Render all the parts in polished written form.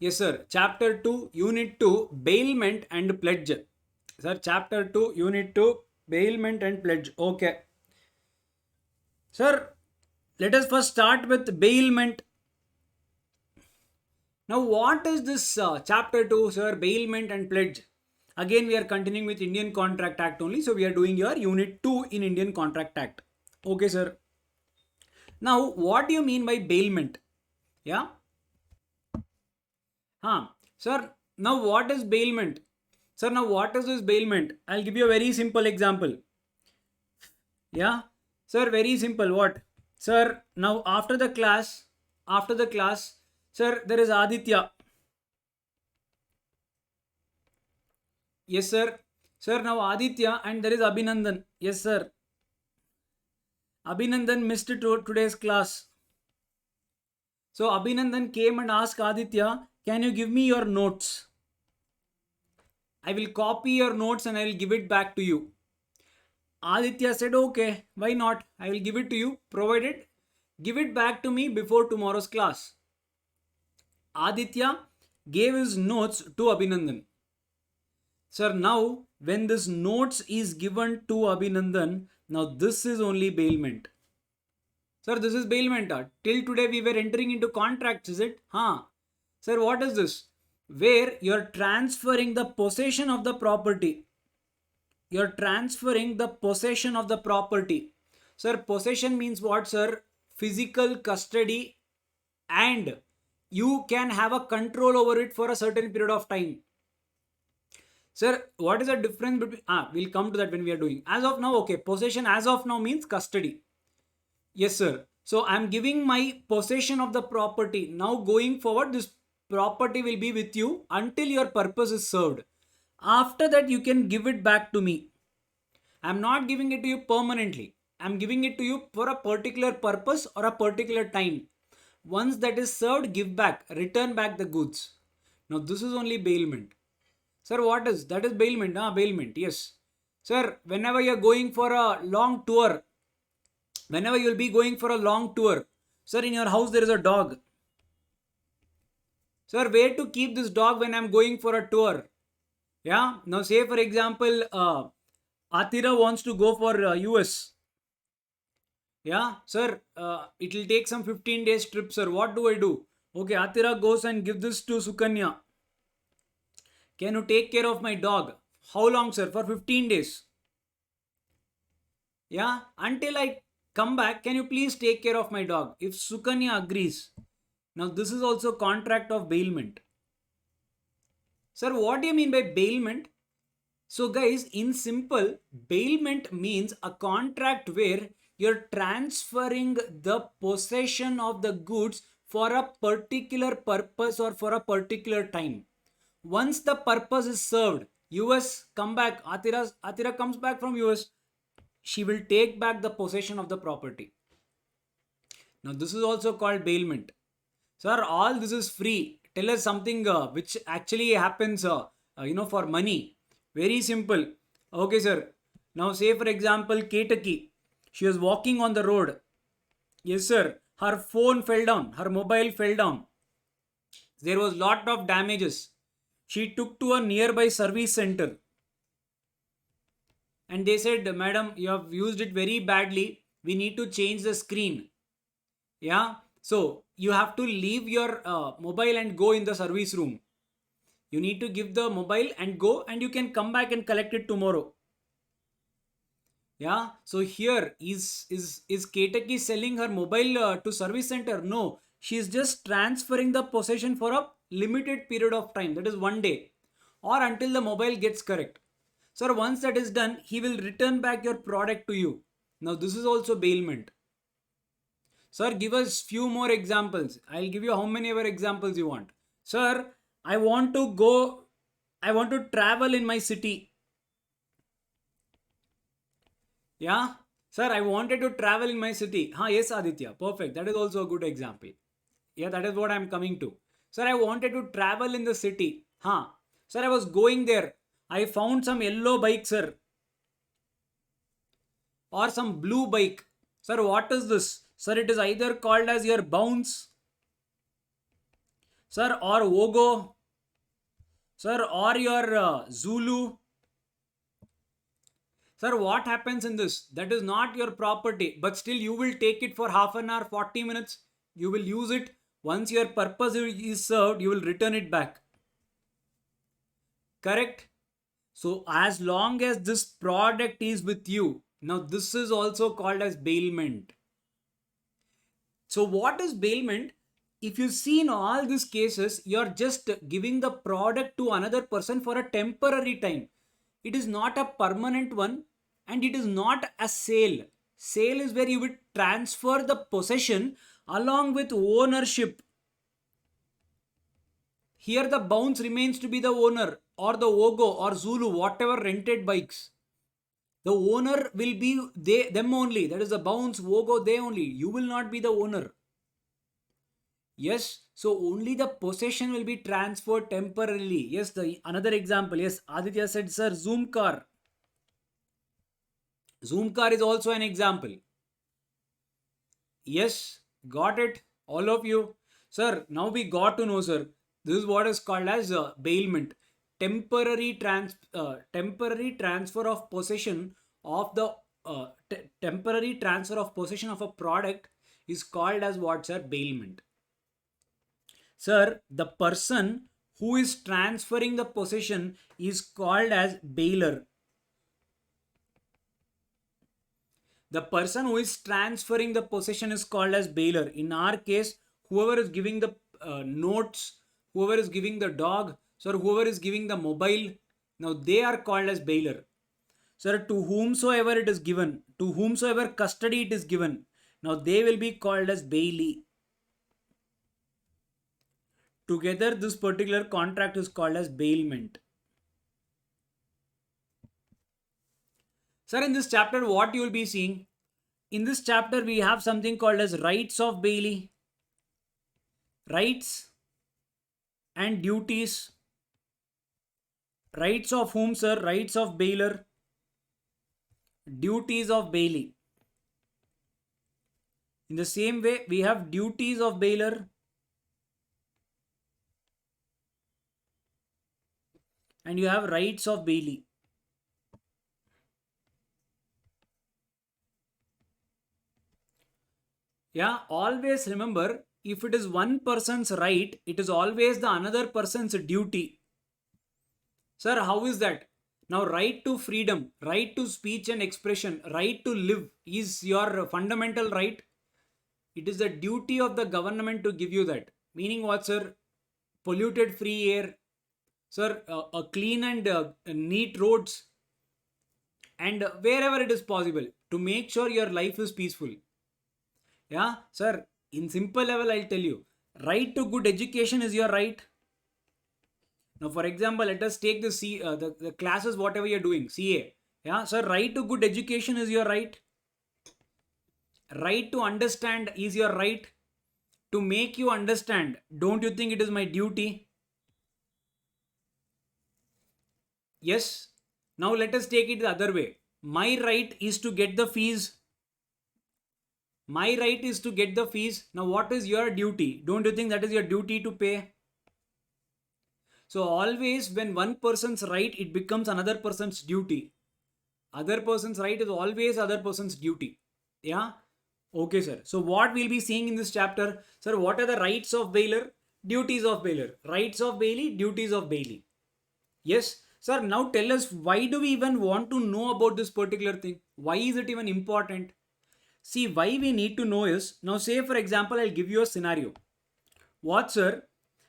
Yes, sir. Chapter 2, Unit 2, Bailment and Pledge. Sir, Chapter 2, Unit 2, Bailment and Pledge. Okay. Sir, let us first start with bailment. Now, what is this Chapter 2, sir? Bailment and Pledge. Again, we are continuing with Indian Contract Act only. So, we are doing your Unit 2 in Indian Contract Act. Okay, sir. Now, what do you mean by bailment? Yeah. Sir, now what is bailment? Sir, now what is this bailment? I'll give you a very simple example. Yeah. Sir, very simple. What? Sir, now after the class, sir, there is Aditya. Yes, sir. Sir, now Aditya and there is Abhinandan. Yes, sir. Abhinandan missed today's class. So Abhinandan came and asked Aditya, can you give me your notes? I will copy your notes and I will give it back to you. Aditya said, okay, why not? I will give it to you, provided give it back to me before tomorrow's class. Aditya gave his notes to Abhinandan. Sir, now when this notes is given to Abhinandan, now this is only bailment. Sir, this is bailment. Till today we were entering into contracts, is it? Sir, what is this? Where you're transferring the possession of the property. You're transferring the possession of the property. Sir, possession means what, sir? Physical custody, and you can have a control over it for a certain period of time. Sir, what is the difference between... we'll come to that when we are doing. As of now, okay, possession as of now means custody. Yes, sir. So, I'm giving my possession of the property. Now, going forward, this property will be with you until your purpose is served. After that, you can give it back to me. I'm not giving it to you permanently. I'm giving it to you for a particular purpose or a particular time. Once that is served, give back, return back the goods. Now, this is only bailment. Sir, what is? That is bailment. Bailment, yes. Sir, whenever you're going for a long tour, whenever you'll be going for a long tour, sir, in your house there is a dog. Sir, where to keep this dog when I'm going for a tour? Yeah. Now, say for example, Atira wants to go for US. Yeah, sir, it will take some 15 days trip, sir. What do I do? Okay, Atira goes and give this to Sukanya. Can you take care of my dog? How long, sir? For 15 days. Yeah, until I come back, can you please take care of my dog? If Sukanya agrees. Now, this is also contract of bailment. Sir, what do you mean by bailment? So, guys, in simple, bailment means a contract where you're transferring the possession of the goods for a particular purpose or for a particular time. Once the purpose is served, US come back, Atira comes back from US, she will take back the possession of the property. Now, this is also called bailment. Sir, all this is free. Tell us something which actually happens, for money. Very simple. Okay, sir. Now, say for example, Ketaki. She was walking on the road. Yes, sir. Her phone fell down. Her mobile fell down. There was lot of damages. She took to a nearby service center. And they said, madam, you have used it very badly. We need to change the screen. Yeah. So, you have to leave your mobile and go in the service room. You need to give the mobile and go, and you can come back and collect it tomorrow. Yeah. So here is Ketaki selling her mobile to service center? No. She is just transferring the possession for a limited period of time. That is 1 day or until the mobile gets correct. Sir, once that is done, he will return back your product to you. Now this is also bailment. Sir, give us few more examples. I'll give you how many ever examples you want. Sir, I want to travel in my city. Yeah. Sir, I wanted to travel in my city. Yes, Aditya. Perfect. That is also a good example. Yeah, that is what I'm coming to. Sir, I wanted to travel in the city. Sir, I was going there. I found some yellow bike, sir. Or some blue bike. Sir, what is this? Sir, it is either called as your bounce. sir, or Wogo, sir, or your Zulu. Sir, what happens in this? That is not your property, but still you will take it for half an hour, 40 minutes. You will use it. Once your purpose is served, you will return it back. Correct? So, as long as this product is with you, now this is also called as bailment. So, what is bailment? If you see in all these cases, you're just giving the product to another person for a temporary time. It is not a permanent one and it is not a sale. Sale is where you would transfer the possession along with ownership. Here the bounce remains to be the owner or the Wogo or Zulu, whatever rented bikes. The owner will be them only. That is the bounce, Wogo, they only. You will not be the owner. Yes, so only the possession will be transferred temporarily. Yes, the another example. Yes, Aditya said, sir, Zoom car. Zoom car is also an example. Yes, got it, all of you. Sir, now we got to know, sir. This is what is called as bailment. Temporary transfer of possession of the temporary transfer of possession of a product is called as what, sir? Bailment. Sir, the person who is transferring the possession is called as bailer. The person who is transferring the possession is called as bailer. In our case, whoever is giving the notes, whoever is giving the dog, sir, whoever is giving the mobile, now they are called as bailer. Sir, to whomsoever it is given, to whomsoever custody it is given, now they will be called as bailee. Together, this particular contract is called as bailment. Sir, in this chapter, what you will be seeing? In this chapter, we have something called as rights of bailee. Rights and duties. Rights of whom, sir? Rights of bailer. Duties of bailee. In the same way, we have duties of bailer and you have rights of bailee. Yeah, always remember, if it is one person's right, it is always the another person's duty. Sir, how is that? Now, right to freedom, right to speech and expression, right to live is your fundamental right. It is the duty of the government to give you that. Meaning what, sir? Polluted free air, sir, a clean and neat roads, and wherever it is possible to make sure your life is peaceful. Yeah, sir, in simple level, I'll tell you, right to good education is your right. Now, for example, let us take the classes, whatever you're doing, CA. Yeah, sir, right to good education is your right. Right to understand is your right. To make you understand, don't you think it is my duty? Yes. Now, let us take it the other way. My right is to get the fees. My right is to get the fees. Now, what is your duty? Don't you think that is your duty to pay? So, always when one person's right, it becomes another person's duty. Other person's right is always other person's duty. Yeah? Okay, sir. So, what we'll be seeing in this chapter, sir, what are the rights of bailer? Duties of bailer. Rights of bailee, duties of bailee. Yes, sir. Now tell us, why do we even want to know about this particular thing? Why is it even important? See, why we need to know is, now say for example, I'll give you a scenario. What, sir?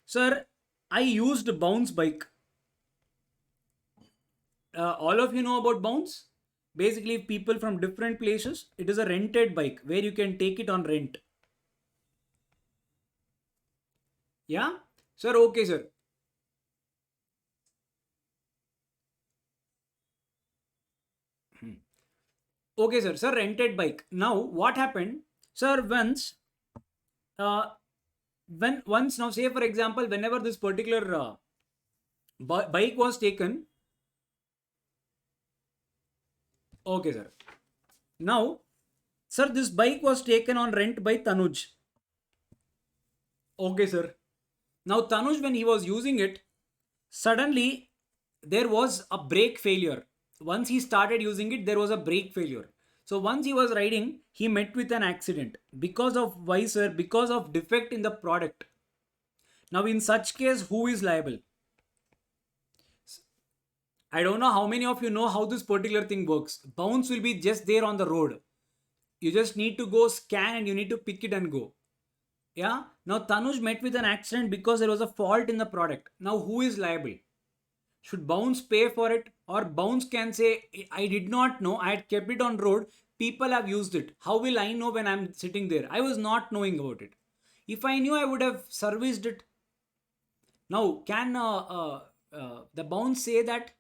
Sir, I used bounce bike. All of you know about bounce? Basically, people from different places, it is a rented bike where you can take it on rent. Yeah? Sir, okay, sir. Okay, sir. Sir, rented bike. Now, what happened? Sir, uh, once now say for example, whenever this particular bike was taken. Okay, sir. Now, sir, this bike was taken on rent by Tanuj. Okay, sir. Now Tanuj, when he was using it, suddenly there was a brake failure. Once he started using it, there was a brake failure. So once he was riding, he met with an accident. Because of why, sir? Because of defect in the product. Now in such case, who is liable? I don't know how many of you know how this particular thing works. Bounce will be just there on the road. You just need to go scan and you need to pick it and go. Yeah. Now Tanuj met with an accident because there was a fault in the product. Now who is liable? Should Bounce pay for it? Or Bounce can say, I did not know, I had kept it on road, people have used it. How will I know when I'm sitting there? I was not knowing about it. If I knew, I would have serviced it. Now, can the Bounce say that?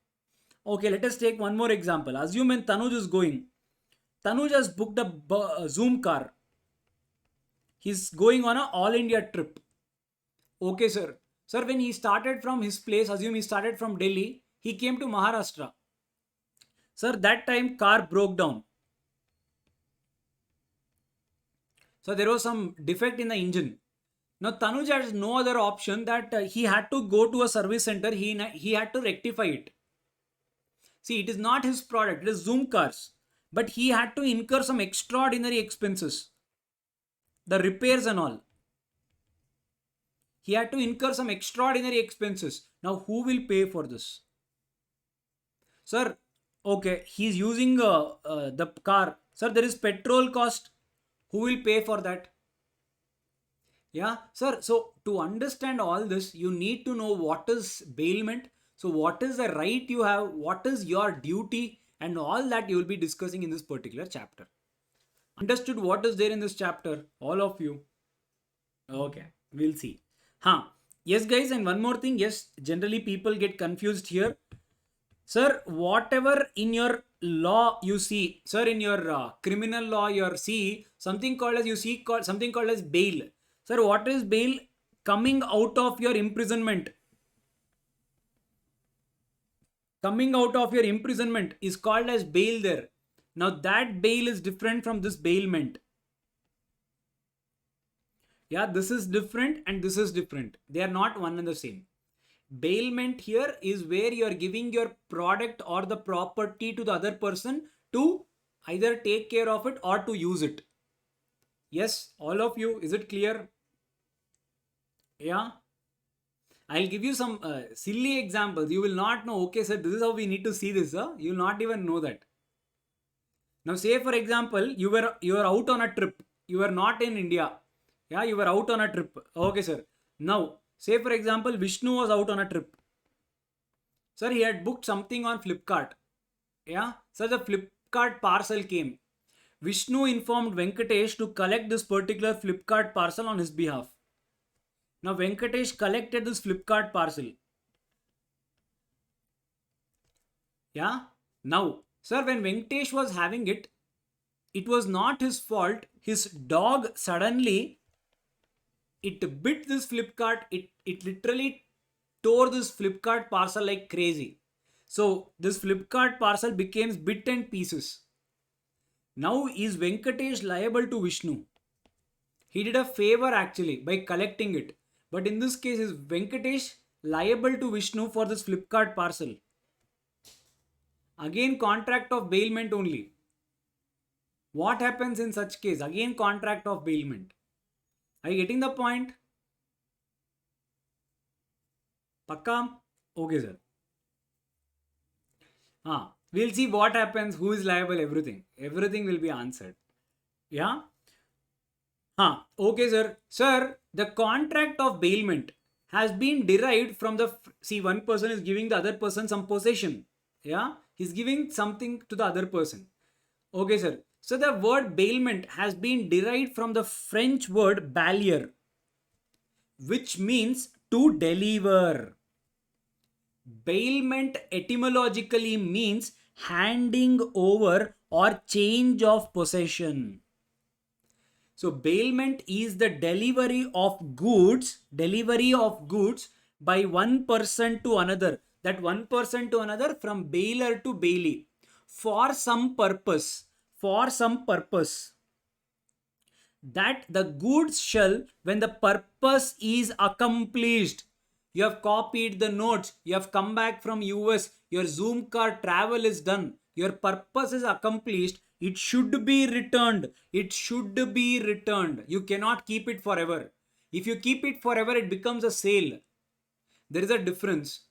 Okay, let us take one more example. Assume when Tanuj is going, Tanuj has booked a Zoom car. He's going on an all India trip. Okay, sir. Sir, when he started from his place, assume he started from Delhi, he came to Maharashtra. Sir, that time car broke down. So there was some defect in the engine. Now Tanuj has no other option that he had to go to a service center. He had to rectify it. See, it is not his product. It is Zoom cars. But he had to incur some extraordinary expenses. The repairs and all. He had to incur some extraordinary expenses. Now who will pay for this? Sir, okay, he's using the car. Sir, there is petrol cost. Who will pay for that? Yeah, sir. So to understand all this, you need to know what is bailment. So what is the right you have? What is your duty? And all that you will be discussing in this particular chapter. Understood what is there in this chapter? All of you. Okay, we'll see. Huh. Yes, guys, and one more thing. Yes, generally people get confused here. Sir, whatever in your law you see, sir, in your criminal law, you see something called as something called as bail. Sir, what is bail? Coming out of your imprisonment. Coming out of your imprisonment is called as bail there. Now that bail is different from this bailment. Yeah, this is different and this is different. They are not one and the same. Bailment here is where you are giving your product or the property to the other person to either take care of it or to use it. Yes, all of you, is it clear? Yeah. I'll give you some silly examples. You will not know, okay, sir, this is how we need to see this. You will not even know that. Now, say for example, you were out on a trip. You were not in India. Yeah, you were out on a trip. Okay, sir. Now, say for example, Vishnu was out on a trip. Sir, he had booked something on Flipkart. Yeah, so the Flipkart parcel came. Vishnu informed Venkatesh to collect this particular Flipkart parcel on his behalf. Now Venkatesh collected this Flipkart parcel. Yeah. Now, sir, when Venkatesh was having it, it was not his fault. His dog suddenly, it bit this Flipkart. It literally tore this Flipkart parcel like crazy. So this Flipkart parcel became bit and pieces. Now is Venkatesh liable to Vishnu? He did a favor actually by collecting it. But in this case, is Venkatesh liable to Vishnu for this Flipkart parcel? Again, contract of bailment only. What happens in such case? Again, contract of bailment. Are you getting the point? Pakka? Okay, sir. We'll see what happens, who is liable, everything. Everything will be answered. Yeah? Okay, sir. Sir, the contract of bailment has been derived from the... See, one person is giving the other person some possession. Yeah? He's giving something to the other person. Okay, sir. So, the word bailment has been derived from the French word baillir, which means to deliver. Bailment etymologically means handing over or change of possession. So bailment is the delivery of goods by one person to another. That one person to another, from bailor to bailee, for some purpose. that the goods shall when the purpose is accomplished. You have copied the notes, you have come back from US, your Zoom car travel is done, your purpose is accomplished, it should be returned. It should be returned. You cannot keep it forever. If you keep it forever, it becomes a sale. There is a difference.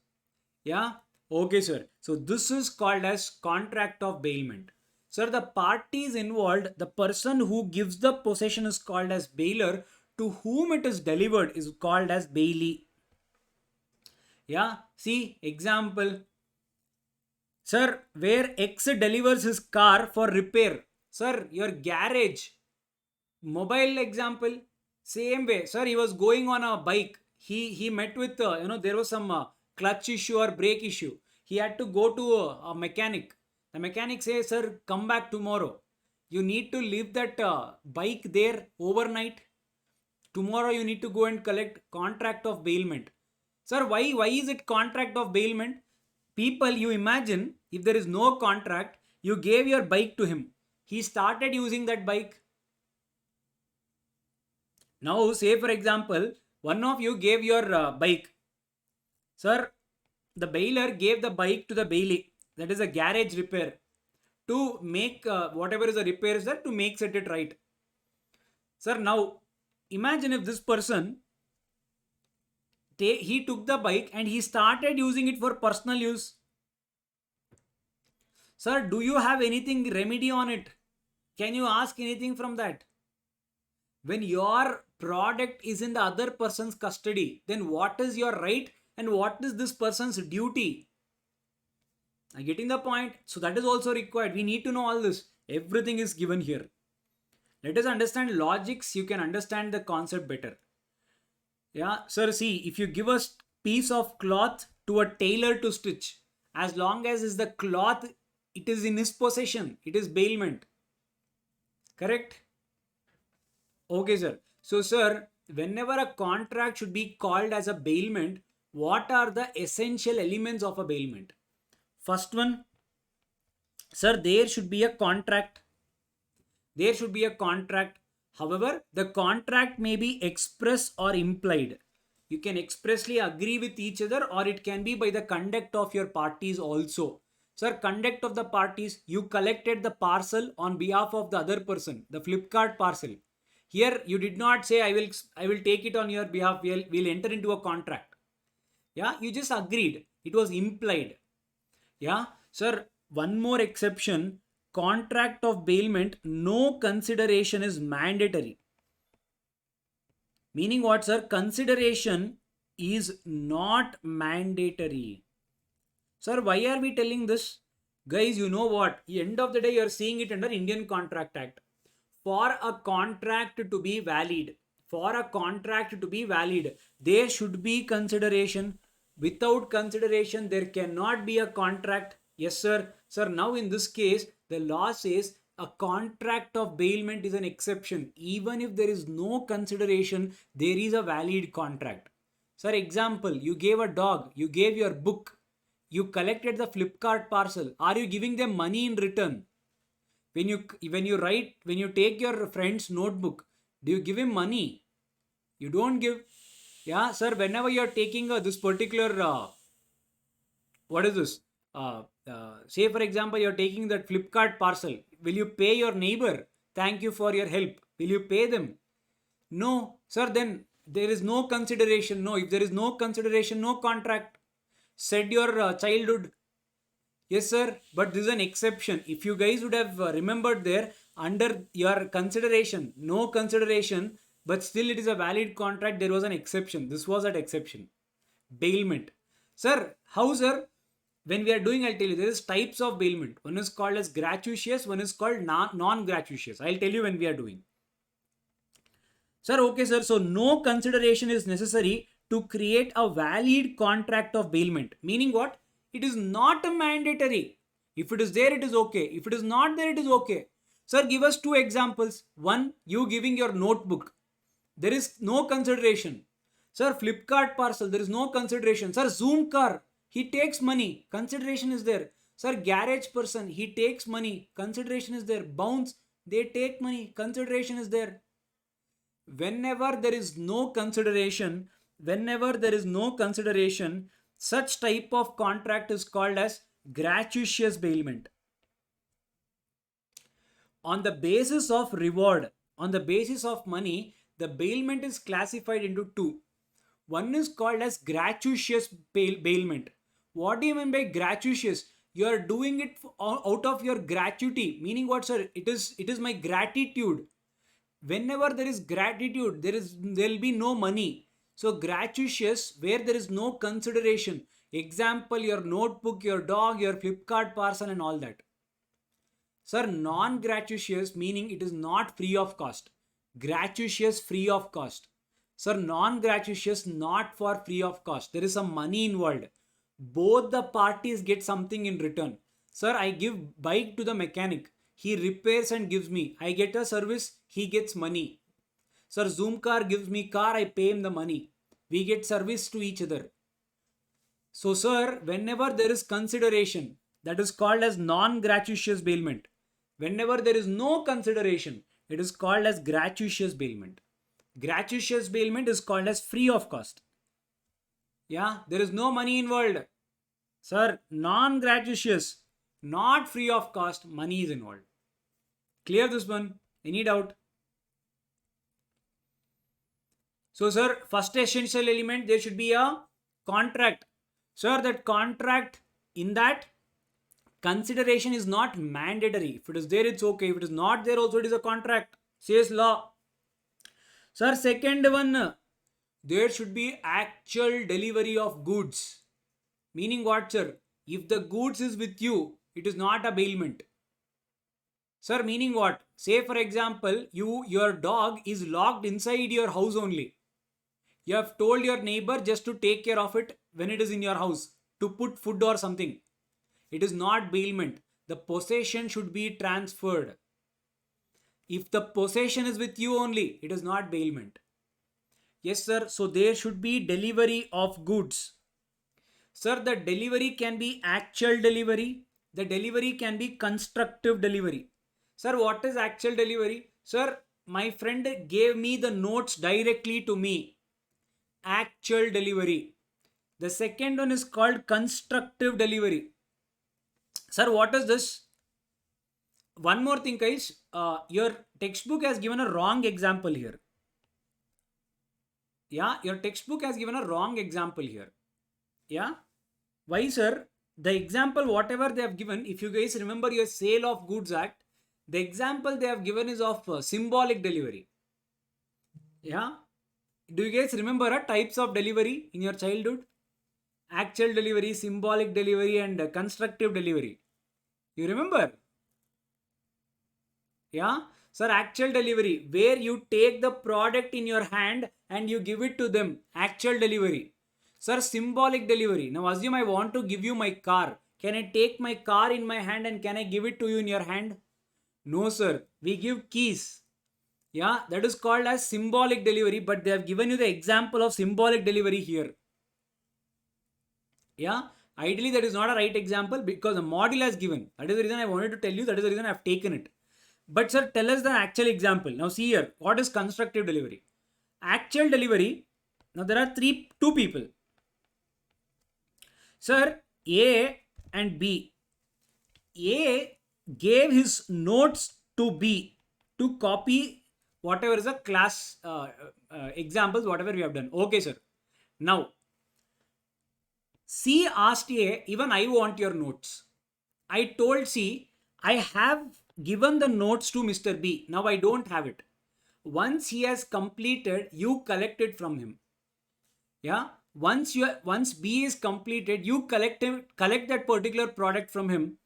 Yeah. Okay, sir. So this is called as contract of bailment. Sir, the parties involved, the person who gives the possession is called as bailer. To whom it is delivered is called as bailee. Yeah. See, example. Sir, where X delivers his car for repair. Sir, your garage. Mobile example. Same way. Sir, he was going on a bike. He met with, there was some clutch issue or brake issue. He had to go to a mechanic. The mechanic says, sir, come back tomorrow. You need to leave that bike there overnight. Tomorrow you need to go and collect contract of bailment. Sir, why is it contract of bailment? People, you imagine if there is no contract, you gave your bike to him. He started using that bike. Now, say for example, one of you gave your bike. Sir, the bailer gave the bike to the bailee. That is a garage repair. To make whatever is the repair is there to make set it right. Sir, now imagine if this person, he took the bike and he started using it for personal use. Sir, do you have anything remedy on it? Can you ask anything from that? When your product is in the other person's custody, then what is your right and what is this person's duty? I'm getting the point. So that is also required. We need to know all this. Everything is given here. Let us understand logics. You can understand the concept better. Yeah, sir, see, if you give a piece of cloth to a tailor to stitch, as long as is the cloth, it is in his possession, it is bailment. Correct? Okay, sir. So, sir, whenever a contract should be called as a bailment, what are the essential elements of a bailment? First one, sir, there should be a contract. There should be a contract. However, the contract may be express or implied. You can expressly agree with each other or it can be by the conduct of your parties also. Sir, conduct of the parties, you collected the parcel on behalf of the other person, the Flipkart parcel. Here you did not say I will take it on your behalf. We'll enter into a contract. Yeah, you just agreed. It was implied. Yeah, sir, one more exception. Contract of bailment, no consideration is mandatory. Meaning what, sir? Consideration is not mandatory. Sir, why are we telling this? Guys, you know what? At the end of the day, you're seeing it under Indian Contract Act. For a contract to be valid, there should be consideration. Without consideration, there cannot be a contract. Yes, sir. Sir, now in this case, the law says a contract of bailment is an exception. Even if there is no consideration, there is a valid contract. Sir, example, you gave a dog, you gave your book, you collected the Flipkart parcel. Are you giving them money in return? When you take your friend's notebook, do you give him money? You don't give. Yeah, sir, whenever you're taking this particular, what is this? Say for example, you're taking that Flipkart parcel. Will you pay your neighbor? Thank you for your help. Will you pay them? No, sir, then there is no consideration. No, if there is no consideration, no contract. Said your childhood. Yes, sir, but this is an exception. If you guys would have remembered there, under your consideration, no consideration, but still it is a valid contract, there was an exception. This was an exception. Bailment. Sir, how, sir? When we are doing, I'll tell you, there is types of bailment. One is called as gratuitous, one is called non-gratuitous. I'll tell you when we are doing. Sir, okay, sir. So no consideration is necessary to create a valid contract of bailment. Meaning what? It is not a mandatory. If it is there, it is okay. If it is not there, it is okay. Sir, give us two examples. One, you giving your notebook. There is no consideration. Sir, Flipkart parcel, there is no consideration. Sir, Zoom car, he takes money. Consideration is there. Sir, garage person, he takes money. Consideration is there. Bounce, they take money. Consideration is there. whenever there is no consideration, such type of contract is called as gratuitous bailment. On the basis of reward, on the basis of money, the bailment is classified into two. One is called as gratuitous bailment. What do you mean by gratuitous? You are doing it out of your gratuity. Meaning what, sir? It is my gratitude. Whenever there is gratitude, there will be no money. So gratuitous, where there is no consideration. Example, your notebook, your dog, your Flipkart parcel, and all that. Sir, non-gratuitous meaning it is not free of cost. Gratuitous, free of cost. Sir, non-gratuitous, not for free of cost. There is some money involved. Both the parties get something in return. Sir, I give bike to the mechanic. He repairs and gives me. I get a service, he gets money. Sir, Zoom car gives me car, I pay him the money. We get service to each other. So, sir, whenever there is consideration, that is called as non-gratuitous bailment. Whenever there is no consideration, it is called as gratuitous bailment. Gratuitous bailment is called as free of cost. Yeah, there is no money involved. Sir, non-gratuitous, not free of cost, money is involved. Clear this one? Any doubt? So, sir, first essential element, there should be a contract. Sir, that contract, in that consideration is not mandatory. If it is there, it's okay. If it is not there, also it is a contract. Says law. Sir, second one, there should be actual delivery of goods. Meaning what, sir? If the goods is with you, it is not a bailment. Sir, meaning what? Say for example, your dog is locked inside your house only. You have told your neighbor just to take care of it when it is in your house, to put food or something. It is not bailment. The possession should be transferred. If the possession is with you only, it is not bailment. Yes, sir. So there should be delivery of goods. Sir, the delivery can be actual delivery. The delivery can be constructive delivery. Sir, what is actual delivery? Sir, my friend gave me the notes directly to me. Actual delivery. The second one is called constructive delivery. Sir, what is this? One more thing, guys. Your textbook has given a wrong example here. Yeah, your textbook has given a wrong example here. Yeah. Why, sir? The example, whatever they have given, if you guys remember your Sale of Goods Act, the example they have given is of symbolic delivery. Yeah. Do you guys remember types of delivery in your childhood? Actual delivery, symbolic delivery, and constructive delivery. You remember? Yeah. Sir, actual delivery, where you take the product in your hand and you give it to them. Actual delivery. Sir, symbolic delivery. Now assume I want to give you my car. Can I take my car in my hand and can I give it to you in your hand? No, sir. We give keys. Yeah, that is called as symbolic delivery, but they have given you the example of symbolic delivery here. Yeah, ideally that is not a right example because the model has given. That is the reason I wanted to tell you. That is the reason I have taken it. But sir, tell us the actual example. Now see here, what is constructive delivery? Actual delivery. Now there are two people. Sir, A and B. A gave his notes to B to copy whatever is a class examples, whatever we have done. Okay, sir. Now, C asked A, even I want your notes. I told C, I have given the notes to Mr. B. Now I don't have it. Once he has completed, you collect it from him. Yeah. Once B is completed, you collect that particular product from him.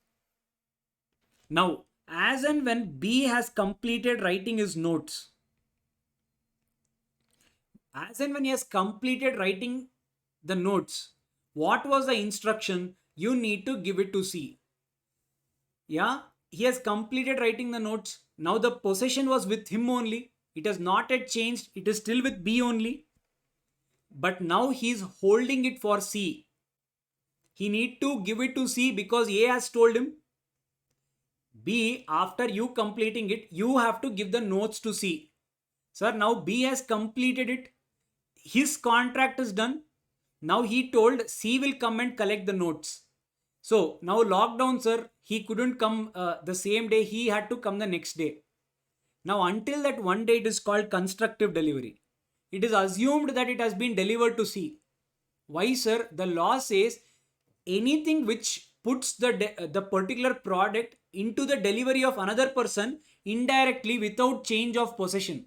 Now, as and when B has completed writing his notes, as and when he has completed writing the notes, what was the instruction? You need to give it to C. Yeah, he has completed writing the notes. Now the possession was with him only. It has not yet changed. It is still with B only. But now he is holding it for C. He need to give it to C because A has told him. B, after you completing it, you have to give the notes to C. Sir, now B has completed it. His contract is done. Now he told C will come and collect the notes. So now lockdown, sir, he couldn't come the same day. He had to come the next day. Now until that one day, it is called constructive delivery. It is assumed that it has been delivered to C. Why, sir? The law says anything which puts the particular product into the delivery of another person indirectly without change of possession.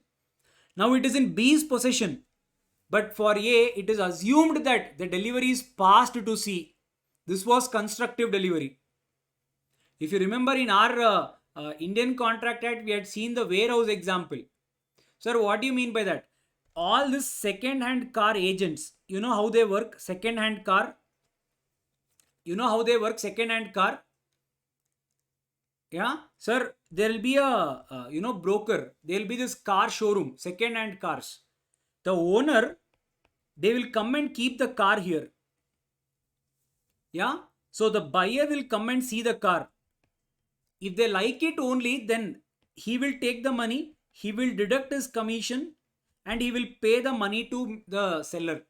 Now it is in B's possession. But for A, it is assumed that the delivery is passed to C. This was constructive delivery. If you remember in our Indian Contract Act, we had seen the warehouse example. Sir, what do you mean by that? All these second-hand car agents, you know how they work? Second-hand car. You know how they work? Second-hand car. Yeah, sir, there will be a broker. There will be this car showroom, second-hand cars. The owner, they will come and keep the car here. Yeah, so the buyer will come and see the car. If they like it only, then he will take the money, he will deduct his commission, and he will pay the money to the seller.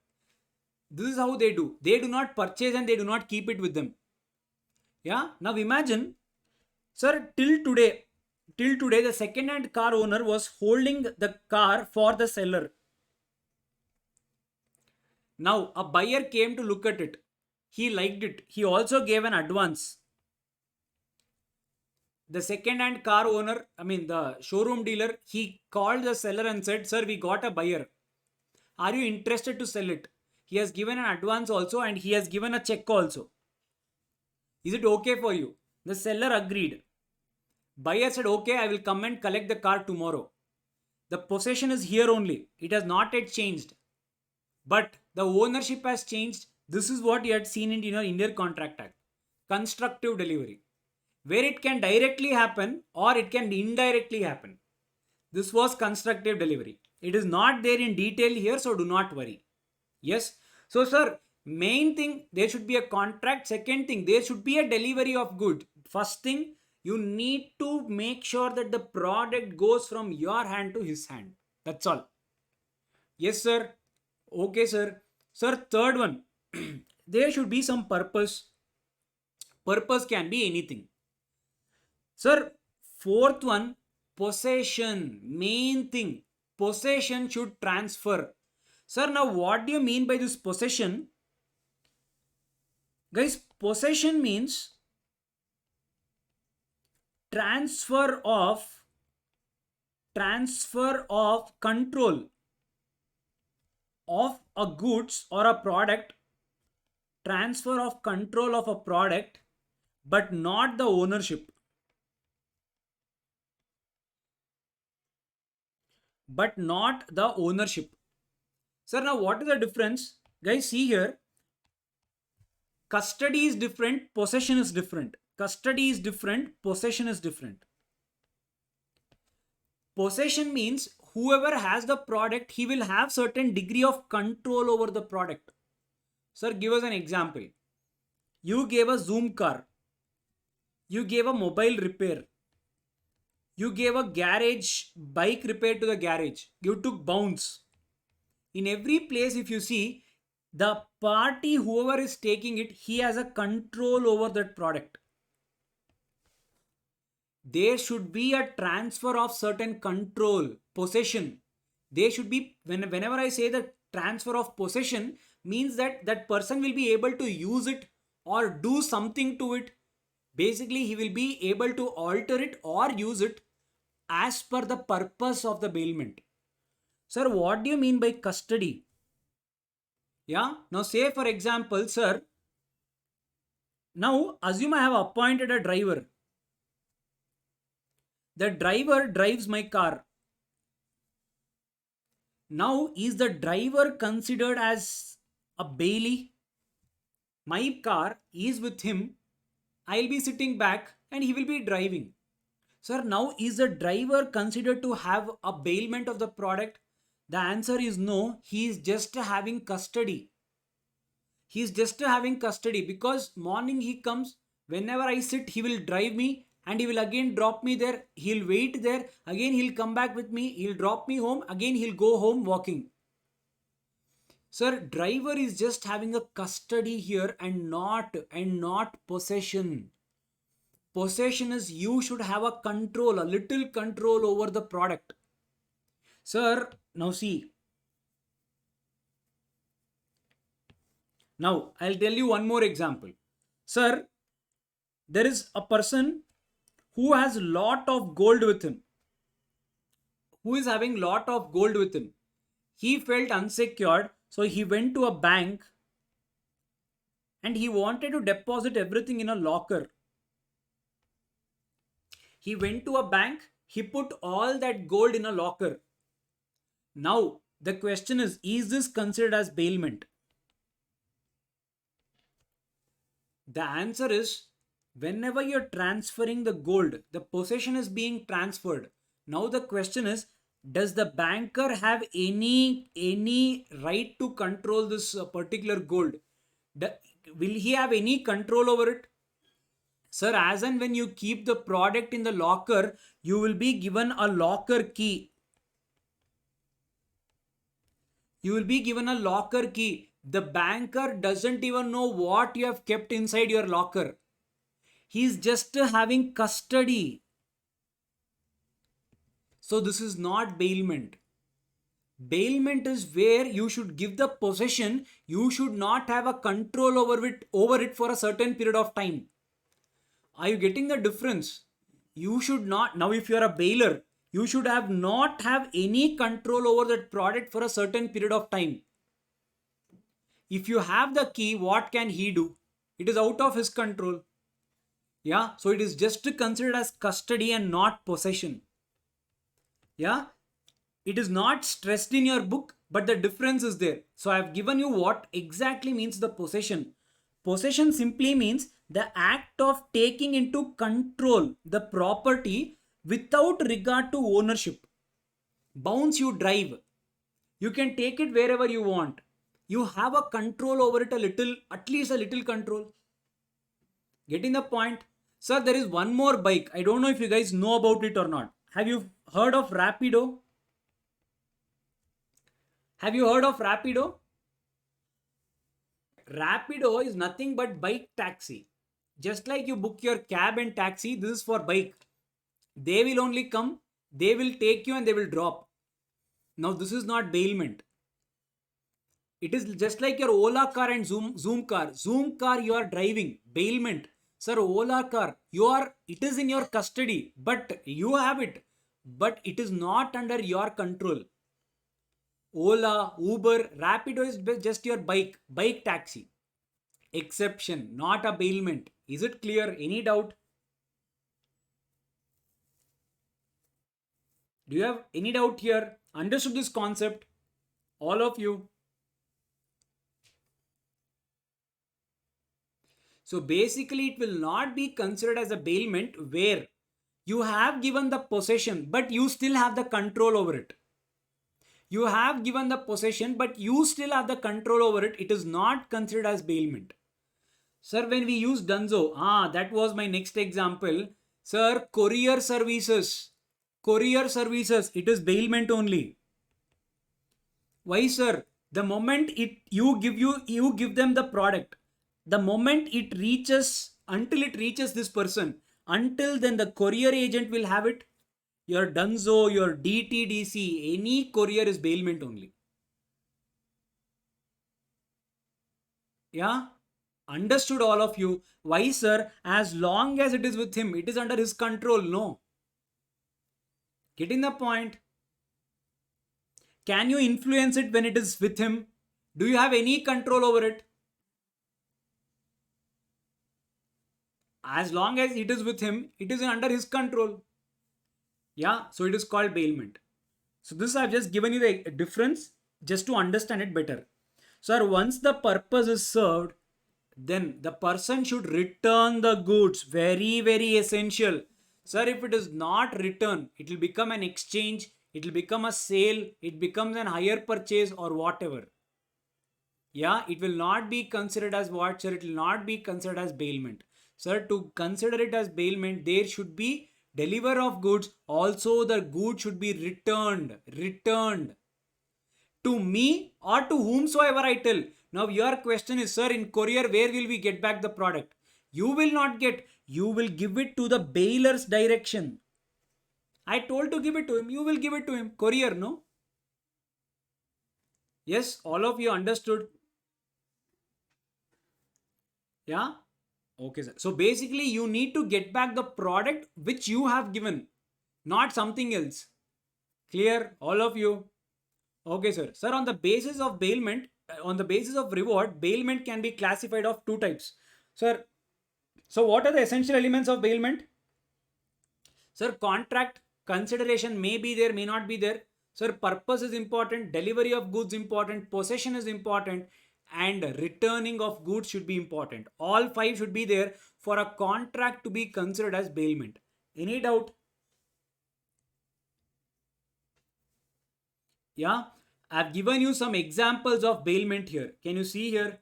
This is how they do. They do not purchase and they do not keep it with them. Yeah, now imagine, sir, till today the second hand car owner was holding the car for the seller. Now a buyer came to look at it. He liked it. He also gave an advance. The second hand car owner, the showroom dealer, he called the seller and said, sir, we got a buyer. Are you interested to sell it? He has given an advance also and he has given a check also. Is it okay for you? The seller agreed. Buyer said, okay, I will come and collect the car tomorrow. The possession is here only. It has not yet changed. But the ownership has changed. This is what you had seen in Indian Contract Act. Constructive delivery. Where it can directly happen or it can indirectly happen. This was constructive delivery. It is not there in detail here, so do not worry. Yes. So, sir, main thing, there should be a contract. Second thing, there should be a delivery of good. First thing, you need to make sure that the product goes from your hand to his hand. That's all. Yes, sir. Okay, sir. Sir, third one, there should be some purpose. Purpose can be anything. Sir, fourth one, possession. Main thing, possession should transfer. Sir, now what do you mean by this possession? Guys, possession means transfer of control of a goods or a product. Transfer of control of a product, but not the ownership. But not the ownership. Sir, now what is the difference? Guys, see here. Custody is different, possession is different. Custody is different, possession is different. Possession means whoever has the product, he will have certain degree of control over the product. Sir, give us an example. You gave a Zoom car. You gave a mobile repair. You gave a garage bike repair to the garage. You took bounce. In every place, if you see, the party, whoever is taking it, he has a control over that product. There should be a transfer of certain control, possession. There should be, whenever I say the transfer of possession, means that that person will be able to use it or do something to it. Basically, he will be able to alter it or use it as per the purpose of the bailment. Sir, what do you mean by custody? Yeah, now say for example, sir, now assume I have appointed a driver. The driver drives my car. Now, is the driver considered as a bailee? My car is with him. I'll be sitting back and he will be driving. Sir, now is the driver considered to have a bailment of the product? The answer is no. He is just having custody. He is just having custody because morning he comes. Whenever I sit, he will drive me and he will again drop me there. He'll wait there. Again, he'll come back with me. He'll drop me home. Again, he'll go home walking. Sir, driver is just having a custody here and not possession. Possession is you should have a control, a little control over the product. Sir, now see. Now, I'll tell you one more example. Sir, there is a person who has lot of gold with him. Who is having lot of gold with him. He felt unsecured, so he went to a bank and he wanted to deposit everything in a locker. He went to a bank, he put all that gold in a locker. Now, the question is this considered as bailment? The answer is, whenever you're transferring the gold, the possession is being transferred. Now the question is, does the banker have any right to control this particular gold? Will he have any control over it? Sir, as and when you keep the product in the locker, you will be given a locker key. You will be given a locker key. The banker doesn't even know what you have kept inside your locker. He's just having custody. So this is not bailment. Bailment is where you should give the possession. You should not have a control over it for a certain period of time. Are you getting the difference? You should not. Now if you are a bailer, you should not have any control over that product for a certain period of time. If you have the key, what can he do? It is out of his control. Yeah, so it is just considered as custody and not possession. Yeah, it is not stressed in your book, but the difference is there. So I have given you what exactly means the possession. Possession simply means the act of taking into control the property without regard to ownership. Bounce you drive. You can take it wherever you want. You have a control over it a little, at least a little control. Getting the point? Sir, there is one more bike. I don't know if you guys know about it or not. Have you heard of Rapido? Have you heard of Rapido? Rapido is nothing but bike taxi. Just like you book your cab and taxi, this is for bike. They will only come, they will take you and they will drop. Now this is not bailment. It is just like your Ola car and Zoom car. Zoom car you are driving. Bailment. Sir, Ola car, it is in your custody, but you have it. But it is not under your control. Ola, Uber, Rapido is just your bike taxi. Exception, not a bailment. Is it clear? Any doubt? Do you have any doubt here? Understood this concept? All of you? So basically it will not be considered as a bailment where you have given the possession but you still have the control over it. You have given the possession but you still have the control over it. It is not considered as bailment. Sir, when we use Dunzo, that was my next example. Sir, courier services, it is bailment only. Why, sir? The moment you give them the product, the moment it reaches, until it reaches this person, until then the courier agent will have it. Your Dunzo, your DTDC, any courier is bailment only. Yeah? Understood all of you? Why, sir? As long as it is with him, it is under his control. No. Getting the point? Can you influence it when it is with him? Do you have any control over it? As long as it is with him, it is under his control. Yeah, so it is called bailment. So this I've just given you the difference just to understand it better. Sir, once the purpose is served, then the person should return the goods. Very, very essential. Sir, if it is not returned, it will become an exchange, it will become a sale, it becomes an hire purchase or whatever. Yeah, it will not be considered as what, sir? It will not be considered as bailment. Sir, to consider it as bailment, there should be deliver of goods. Also, the goods should be returned to me or to whomsoever I tell. Now, your question is, sir, in courier, where will we get back the product? You will not get, you will give it to the bailer's direction. I told to give it to him, you will give it to him. Courier, no? Yes, all of you understood. Yeah? Okay, sir. So basically, you need to get back the product which you have given, not something else. Clear? All of you? Okay, sir. Sir, on the basis of bailment, on the basis of reward, bailment can be classified of two types. Sir, so what are the essential elements of bailment? Sir, contract consideration may be there, may not be there. Sir, purpose is important, delivery of goods important, possession is important, and returning of goods should be important. All five should be there for a contract to be considered as bailment. Any doubt? Yeah, I've given you some examples of bailment here. Can you see here?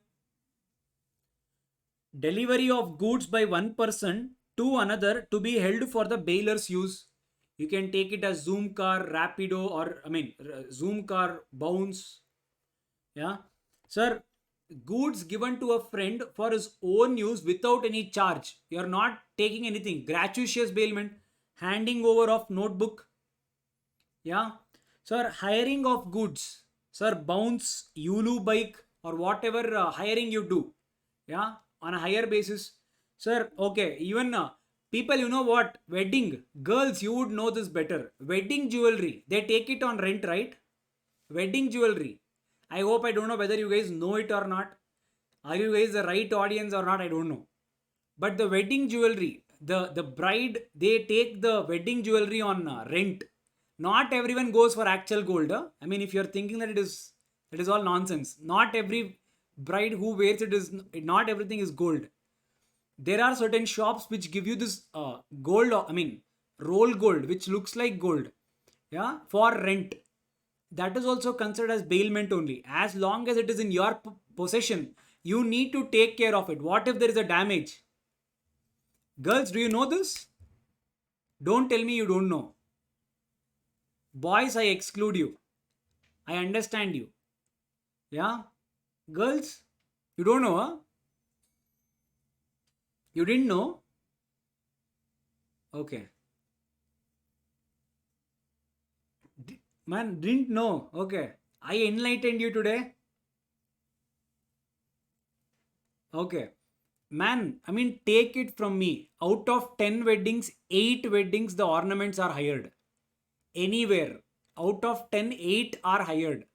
Delivery of goods by one person to another to be held for the bailer's use. You can take it as Zoom car, Rapido, or Zoom car, Bounce. Yeah, sir, goods given to a friend for his own use without any charge. You are not taking anything. Gratuitous bailment, handing over of notebook. Yeah, sir, hiring of goods. Sir, Bounce, Yulu bike, or whatever hiring you do. Yeah, on a higher basis. Sir, okay, even people, you know what? Wedding, girls, you would know this better. Wedding jewelry, they take it on rent, right? Wedding jewelry. I hope I don't know whether you guys know it or not. Are you guys the right audience or not? I don't know. But the wedding jewelry, the bride, they take the wedding jewelry on rent. Not everyone goes for actual gold. Huh? I mean, if you're thinking that it is all nonsense. Not every bride who wears it is, not everything is gold. There are certain shops which give you this gold, roll gold, which looks like gold. Yeah, for rent. That is also considered as bailment only. As long as it is in your possession, you need to take care of it. What if there is a damage? Girls, do you know this? Don't tell me you don't know. Boys, I exclude you. I understand you. Yeah? Girls, you don't know, huh? You didn't know? Okay. Man, didn't know. Okay. I enlightened you today. Okay. Man, I mean, take it from me. Out of 10 weddings, 8 weddings, the ornaments are hired. Anywhere. Out of 10, 8 are hired.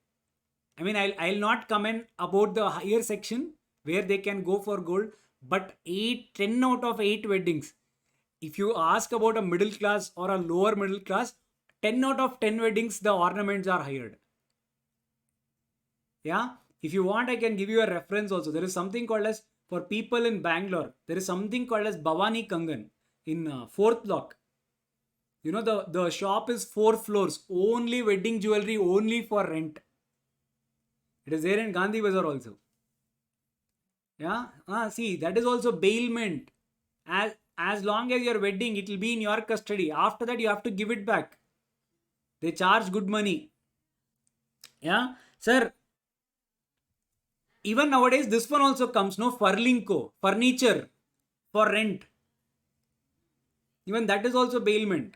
I mean, I'll not comment about the higher section where they can go for gold, but 10 out of 8 weddings. If you ask about a middle class or a lower middle class, 10 out of 10 weddings, the ornaments are hired. Yeah. If you want, I can give you a reference also. There is something called as, for people in Bangalore, there is something called as Bhavani Kangan in 4th block. You know, the shop is 4 floors, only wedding jewelry, only for rent. It is there in Gandhi Bazaar also. Yeah. See, that is also bailment. As long as your wedding, it will be in your custody. After that, you have to give it back. They charge good money. Yeah. Sir, even nowadays, this one also comes, no? Furlinco, furniture for rent. Even that is also bailment.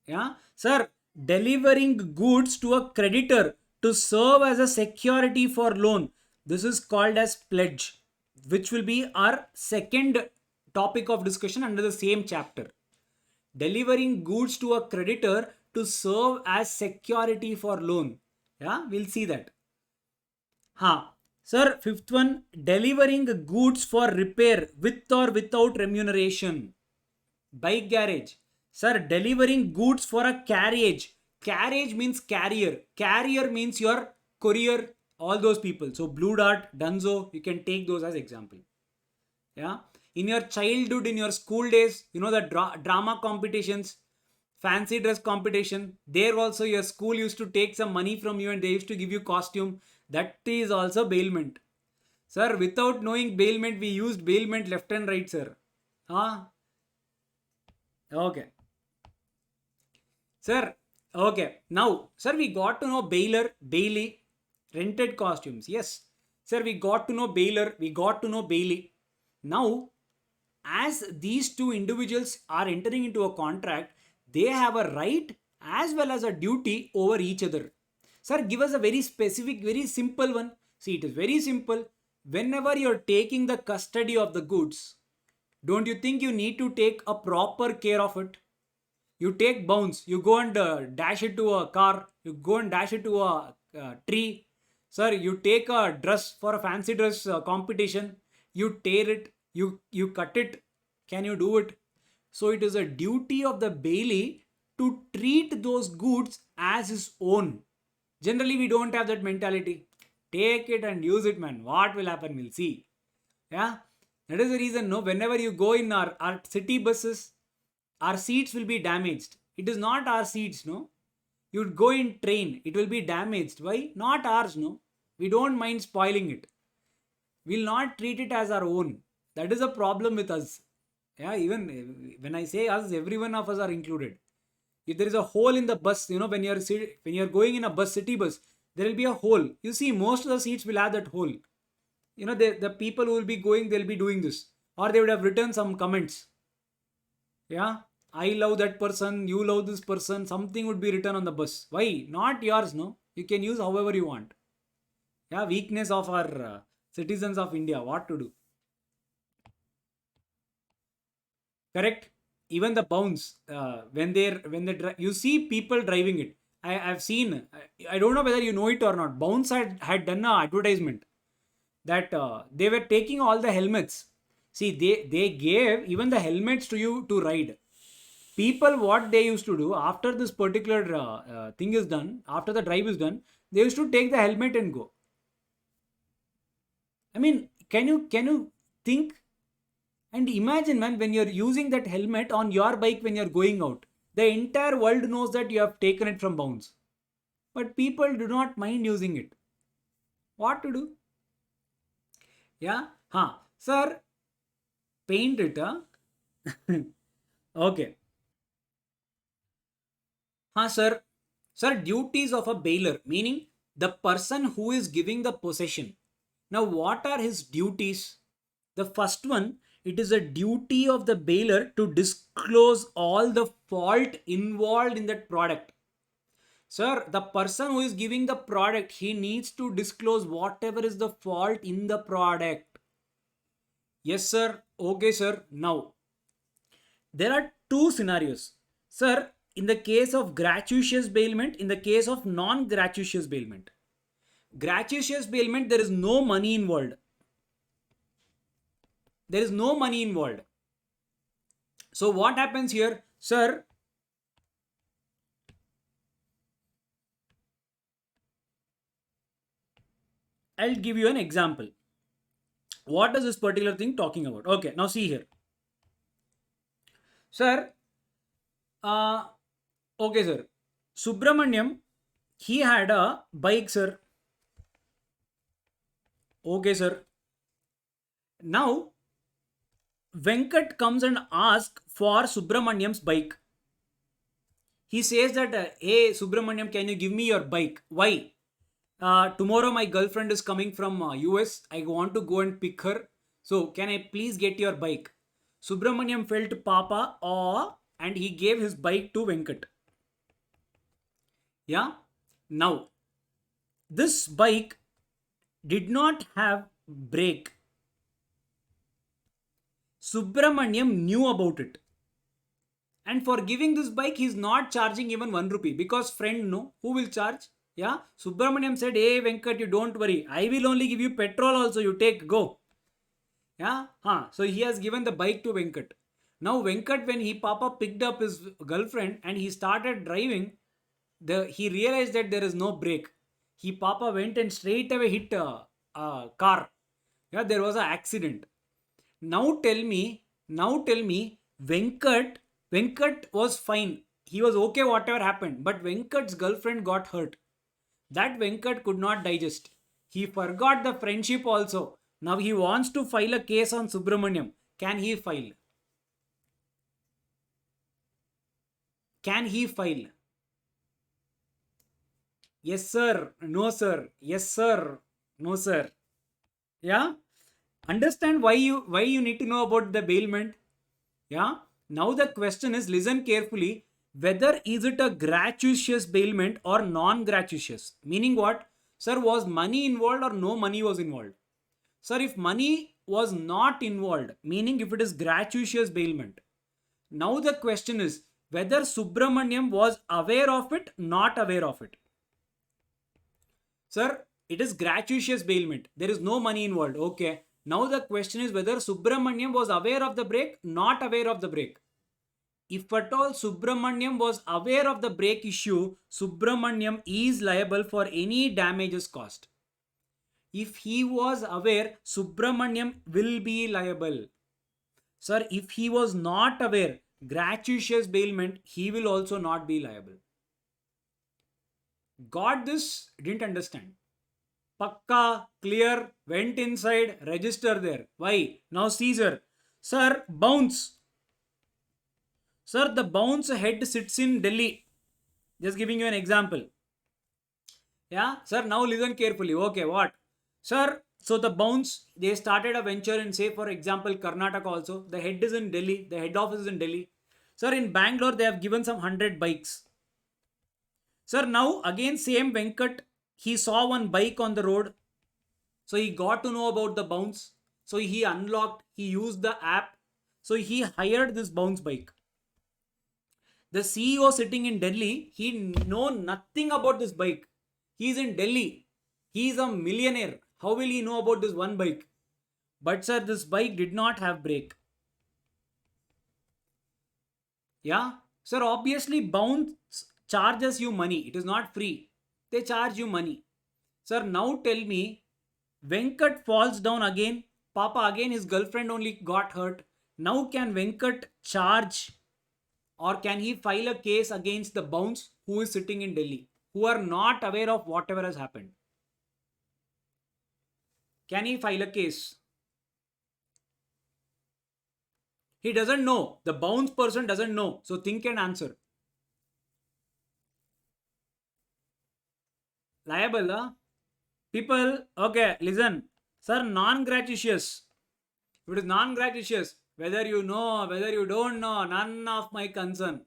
Yeah. Sir, delivering goods to a creditor to serve as a security for loan. This is called as pledge, which will be our second topic of discussion under the same chapter. Delivering goods to a creditor to serve as security for loan. Yeah, we'll see that. Sir, fifth one, delivering goods for repair with or without remuneration. Bike garage. Sir, delivering goods for a carriage. Carriage means carrier. Carrier means your courier, all those people. So Blue Dart, Dunzo, you can take those as example. Yeah. In your childhood, in your school days, you know the drama competitions, fancy dress competition. There also your school used to take some money from you and they used to give you costume. That is also bailment. Sir, without knowing bailment, we used bailment left and right, sir. Huh? Okay. Sir, okay. Now, sir, we got to know Baylor, Bailey, rented costumes. Yes. Sir, we got to know Baylor, we got to know Bailey. Now, as these two individuals are entering into a contract, they have a right as well as a duty over each other. Sir, give us a very specific, very simple one. See, it is very simple. Whenever you're taking the custody of the goods, don't you think you need to take a proper care of it? You take bounce, you go and dash it to a car, you go and dash it to a tree. Sir, you take a dress for a fancy dress competition, you tear it, you cut it. Can you do it? So it is a duty of the Bailey to treat those goods as his own. Generally, we don't have that mentality. Take it and use it, man. What will happen, we'll see. Yeah, that is the reason. No, whenever you go in our city buses, our seats will be damaged. It is not our seats, no. You'd go in train, it will be damaged. Why? Not ours, no. We don't mind spoiling it. We'll not treat it as our own. That is a problem with us. Yeah, even when I say us, every one of us are included. If there is a hole in the bus, when you're going in a bus, city bus, there will be a hole. You see, most of the seats will have that hole. The people who will be going, they'll be doing this, or they would have written some comments. Yeah, I love that person, you love this person, something would be written on the bus. Why? Not yours, no. You can use however you want. Yeah, weakness of our citizens of India. What to do? Correct. Even the bounce, you see people driving it. I've seen. I don't know whether you know it or not. Bounce had done an advertisement that they were taking all the helmets. See, they gave even the helmets to you to ride. People, what they used to do after this particular thing is done, after the drive is done, they used to take the helmet and go. I mean, can you think and imagine, man, when you're using that helmet on your bike when you're going out, the entire world knows that you have taken it from bounds, but people do not mind using it. What to do? Yeah, huh, sir, paint it, huh? Okay. Huh, sir. Sir, duties of a bailer, meaning the person who is giving the possession. Now, what are his duties? The first one, it is a duty of the bailer to disclose all the fault involved in that product. Sir, the person who is giving the product, he needs to disclose whatever is the fault in the product. Yes, sir. Okay, sir. Now, there are two scenarios. Sir, in the case of gratuitous bailment, in the case of non-gratuitous bailment. Gratuitous bailment, there is no money involved. There is no money involved. So what happens here? Sir, I'll give you an example. What is this particular thing talking about? Okay, now see here. Sir, okay, sir. Subramaniam, he had a bike, sir. Okay, sir. Now, Venkat comes and asks for Subramaniam's bike. He says that, hey, Subramaniam, can you give me your bike? Why? Tomorrow my girlfriend is coming from US. I want to go and pick her. So, can I please get your bike? Subramaniam felt Papa awe and he gave his bike to Venkat. Yeah. Now, this bike did not have brake. Subramaniam knew about it. And for giving this bike, he's not charging even 1 rupee because friend, no, who will charge? Yeah. Subramaniam said, hey, Venkat, you don't worry. I will only give you petrol also. You take, go. Yeah. So he has given the bike to Venkat. Now Venkat, when Papa picked up his girlfriend and he started driving, he realized that there is no brake. Papa went and straight away hit a car. Yeah, there was an accident. Now tell me, Venkat was fine. He was okay, whatever happened. But Venkat's girlfriend got hurt. That Venkat could not digest. He forgot the friendship also. Now he wants to file a case on Subramaniam. Can he file? Can he file? Yes, sir. No, sir. Yes, sir. No, sir. Yeah. Understand why you need to know about the bailment. Yeah. Now the question is, listen carefully, whether is it a gratuitous bailment or non-gratuitous? Meaning what? Sir, was money involved or no money was involved? Sir, if money was not involved, meaning if it is gratuitous bailment. Now the question is whether Subramaniam was aware of it, not aware of it. Sir, it is gratuitous bailment. There is no money involved. Okay. Now the question is whether Subramaniam was aware of the break, not aware of the break. If at all Subramaniam was aware of the break issue, Subramaniam is liable for any damages caused. If he was aware, Subramaniam will be liable. Sir, if he was not aware, gratuitous bailment, he will also not be liable. Got this? Didn't understand. Pakka, clear, went inside, register there. Why? Now Caesar. Sir, bounce. Sir, the bounce head sits in Delhi. Just giving you an example. Yeah, sir, now listen carefully. Okay, what? Sir, so the bounce, they started a venture in, say, for example, Karnataka also. The head is in Delhi. The head office is in Delhi. Sir, in Bangalore, they have given some 100 bikes. Sir, now again, same Venkat, he saw one bike on the road. So he got to know about the bounce. So he unlocked, he used the app. So he hired this bounce bike. The CEO sitting in Delhi, he know nothing about this bike. He is in Delhi. He is a millionaire. How will he know about this one bike? But sir, this bike did not have brake. Yeah. Sir, obviously bounce charges you money. It is not free. They charge you money. Sir, now tell me, Venkat falls down again. Papa, again his girlfriend only got hurt. Now can Venkat charge or can he file a case against the bounce who is sitting in Delhi, who are not aware of whatever has happened? Can he file a case? He doesn't know. The bounce person doesn't know. So think and answer. Liable, huh? People, okay, listen. Sir, non-gratuitous. If it is non-gratuitous, whether you know, whether you don't know, none of my concern.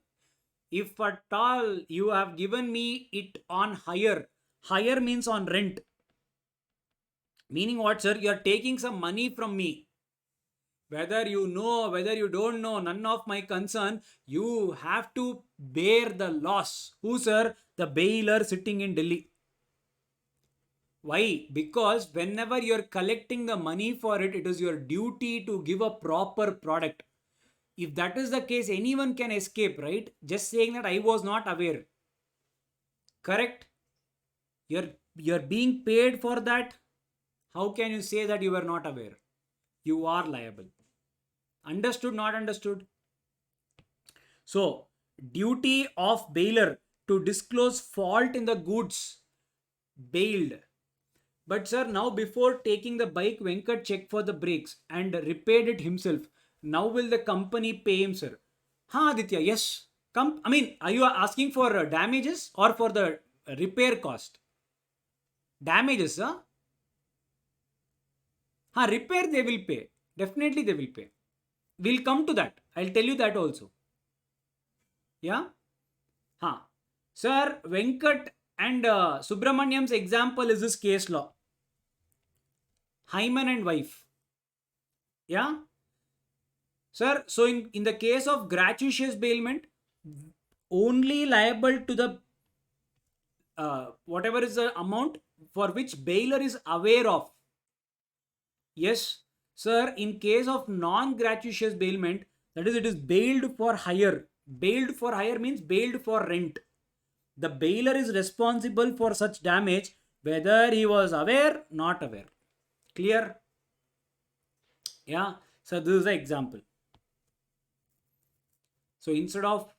If at all you have given me it on hire, hire means on rent. Meaning what, sir? You are taking some money from me. Whether you know, whether you don't know, none of my concern. You have to bear the loss. Who, sir? The bailer sitting in Delhi. Why? Because whenever you're collecting the money for it, it is your duty to give a proper product. If that is the case, anyone can escape, right? Just saying that I was not aware. Correct? You're being paid for that. How can you say that you were not aware? You are liable. Understood, not understood? So, duty of bailer to disclose fault in the goods bailed. But sir, now before taking the bike, Venkat checked for the brakes and repaired it himself. Now will the company pay him, sir? Ha, Aditya, yes. I mean, are you asking for damages or for the repair cost? Damages, huh? Ha, repair they will pay. Definitely they will pay. We'll come to that. I'll tell you that also. Yeah? Ha. Sir, Venkat and Subramaniam's example is this case law. Hyman and wife. Yeah? Sir, so in the case of gratuitous bailment, only liable to the whatever is the amount for which bailer is aware of. Yes, sir, in case of non-gratuitous bailment, that is, it is bailed for hire. Bailed for hire means bailed for rent. The bailer is responsible for such damage whether he was aware, not aware. Clear? Yeah. So this is the example. So instead of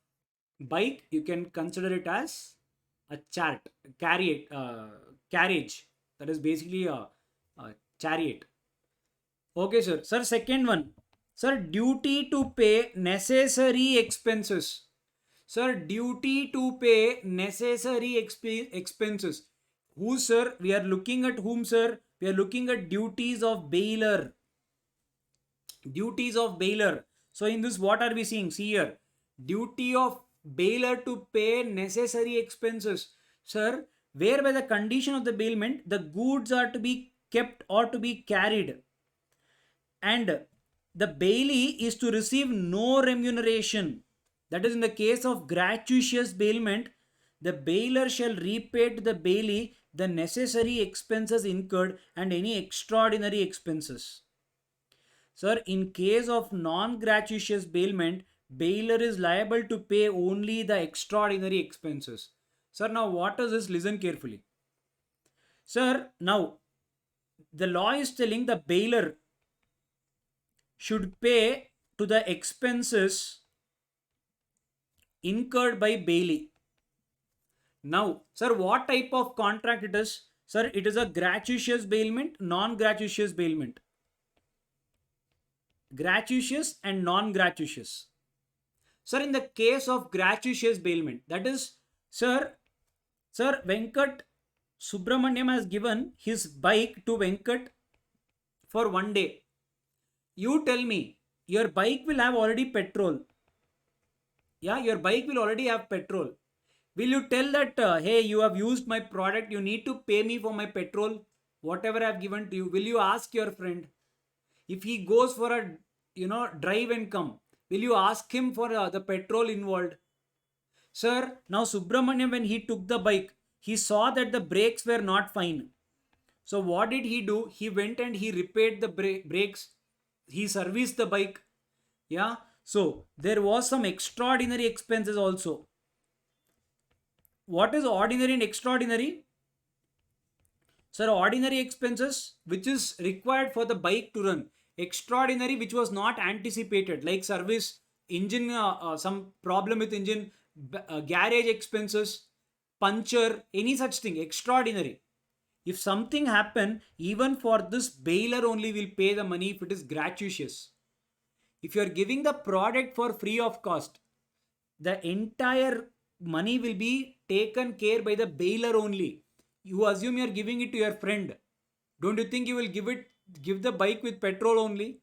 bike, you can consider it as a carriage. That is basically a chariot. Okay, sir. Sir, second one. Sir, duty to pay necessary expenses. Sir, duty to pay necessary expenses. Who, sir? We are looking at whom, sir? We are looking at duties of bailor. Duties of bailor. So in this, what are we seeing? See here. Duty of bailor to pay necessary expenses. Sir, where by the condition of the bailment, the goods are to be kept or to be carried. And the bailee is to receive no remuneration. That is, in the case of gratuitous bailment, the bailor shall repay to the bailee the necessary expenses incurred and any extraordinary expenses. Sir, in case of non-gratuitous bailment, bailor is liable to pay only the extraordinary expenses. Sir, now what is this? Listen carefully. Sir, now the law is telling the bailor should pay to the expenses incurred by bailee. Now, sir, what type of contract it is? Sir, it is a gratuitous bailment, non-gratuitous bailment. Gratuitous and non-gratuitous. Sir, in the case of gratuitous bailment, that is, Sir Venkat Subramaniam has given his bike to Venkat for one day. You tell me, your bike will have already petrol. Yeah, your bike will already have petrol. Will you tell that, hey, you have used my product, you need to pay me for my petrol, whatever I have given to you? Will you ask your friend? If he goes for a drive and come, will you ask him for the petrol involved? Sir, now Subramaniam, when he took the bike, he saw that the brakes were not fine. So what did he do? He went and he repaired the brakes. He serviced the bike. Yeah. So there was some extraordinary expenses also. What is ordinary and extraordinary? Sir, ordinary expenses which is required for the bike to run. Extraordinary which was not anticipated, like service, engine, some problem with engine, garage expenses, puncture, any such thing. Extraordinary. If something happen, even for this, bailor only will pay the money if it is gratuitous. If you are giving the product for free of cost, the entire money will be taken care by the bailor only. You assume you are giving it to your friend. Don't you think you will give the bike with petrol only?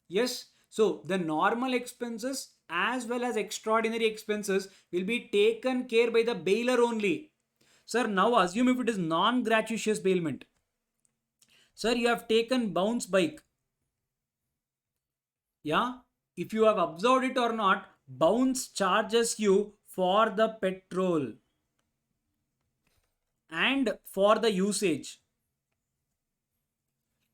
Yes. So the normal expenses as well as extraordinary expenses will be taken care by the bailor only. Sir, now assume if it is non-gratuitous bailment. Sir, you have taken bounce bike. Yeah. If you have observed it or not, bounce charges you for the petrol and for the usage.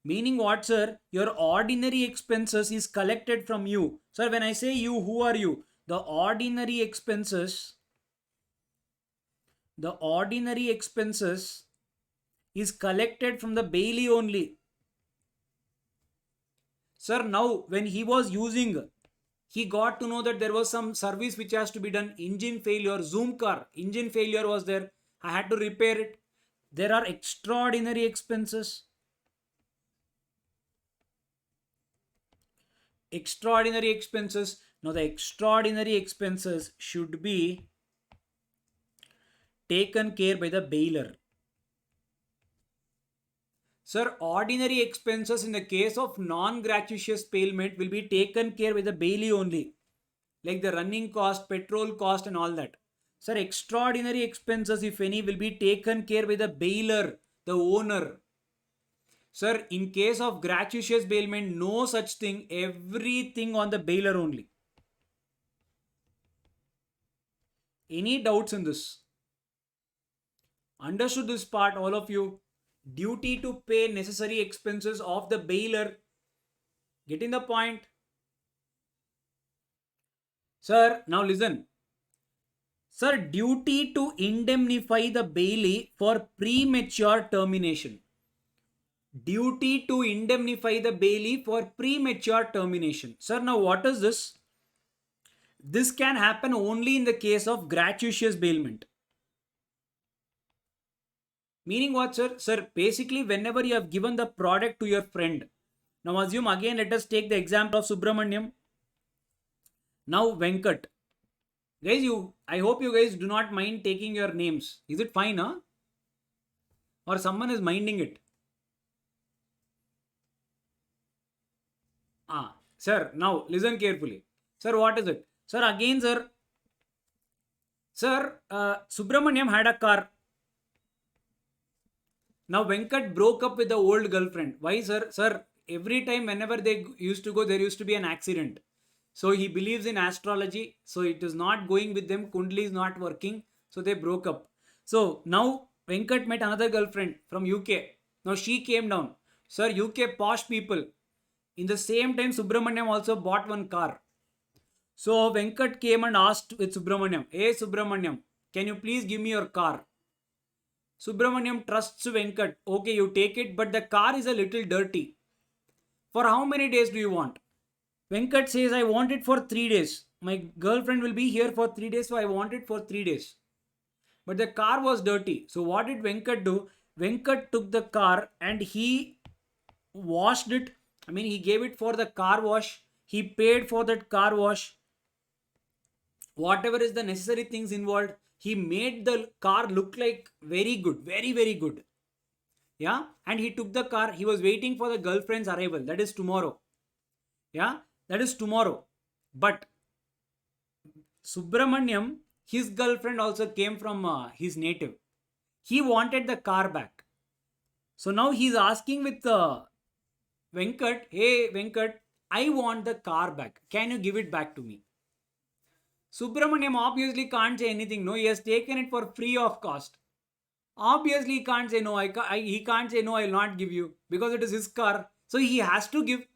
Meaning what, sir? Your ordinary expenses is collected from you. Sir, when I say you, who are you? The ordinary expenses is collected from the bailee only. Sir, now when he was using, he got to know that there was some service which has to be done. Engine failure, Zoom car, engine failure was there. I had to repair it. There are extraordinary expenses. Extraordinary expenses. Now the extraordinary expenses should be taken care by the bailor. Sir, ordinary expenses in the case of non-gratuitous bailment will be taken care by the bailee only. Like the running cost, petrol cost and all that. Sir, extraordinary expenses, if any, will be taken care by the bailor, the owner. Sir, in case of gratuitous bailment, no such thing. Everything on the bailor only. Any doubts in this? Understood this part, all of you? Duty to pay necessary expenses of the bailor. Getting the point? Sir, now listen. Sir, duty to indemnify the bailee for premature termination. Duty to indemnify the bailee for premature termination. Sir, now what is this? This can happen only in the case of gratuitous bailment. Meaning what, sir? Sir, basically whenever you have given the product to your friend. Now assume again, let us take the example of Subramaniam. Now Venkat. Guys, I hope you guys do not mind taking your names. Is it fine, huh? Or someone is minding it? Sir, now listen carefully. Sir, what is it? Sir, again, sir. Sir, Subramaniam had a car. Now Venkat broke up with the old girlfriend. Why, sir? Sir, every time whenever they used to go, there used to be an accident. So he believes in astrology. So it is not going with them. Kundli is not working. So they broke up. So now Venkat met another girlfriend from UK. Now she came down. Sir, UK posh people. In the same time, Subramaniam also bought one car. So Venkat came and asked with Subramaniam, "Hey Subramaniam, can you please give me your car?" Subramaniam trusts Venkat. Okay, you take it, but the car is a little dirty. For how many days do you want? Venkat says, I want it for 3 days. My girlfriend will be here for 3 days, so I want it for 3 days. But the car was dirty. So what did Venkat do? Venkat took the car and he washed it. I mean, he gave it for the car wash. He paid for that car wash. Whatever is the necessary things involved, he made the car look like very good, very, very good. Yeah. And he took the car. He was waiting for the girlfriend's arrival. That is tomorrow. Yeah. That is tomorrow. But Subramaniam, his girlfriend also came from his native. He wanted the car back. So now he's asking with Venkat, hey Venkat, I want the car back. Can you give it back to me? Subramaniam obviously can't say anything. No, he has taken it for free of cost. Obviously, he can't say no. He can't say no. I'll not give you because it is his car. So he has to give.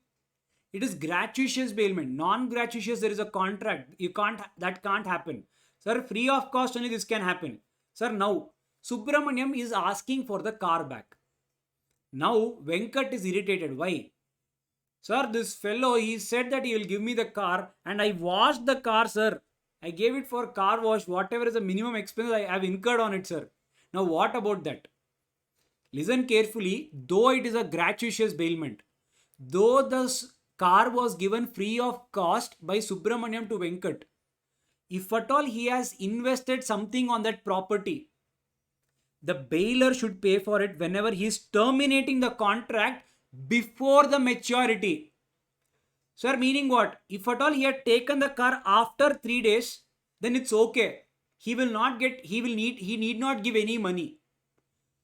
It is gratuitous bailment. Non-gratuitous, there is a contract. You can't. That can't happen. Sir, free of cost only this can happen. Sir, now Subramaniam is asking for the car back. Now Venkat is irritated. Why? Sir, this fellow, he said that he will give me the car and I washed the car, sir. I gave it for car wash, whatever is the minimum expense I have incurred on it, sir. Now, what about that? Listen carefully, though it is a gratuitous bailment, though the car was given free of cost by Subramaniam to Venkat, if at all he has invested something on that property, the bailer should pay for it whenever he is terminating the contract before the maturity. Sir, meaning what? If at all he had taken the car after 3 days, then it's okay. He need not give any money.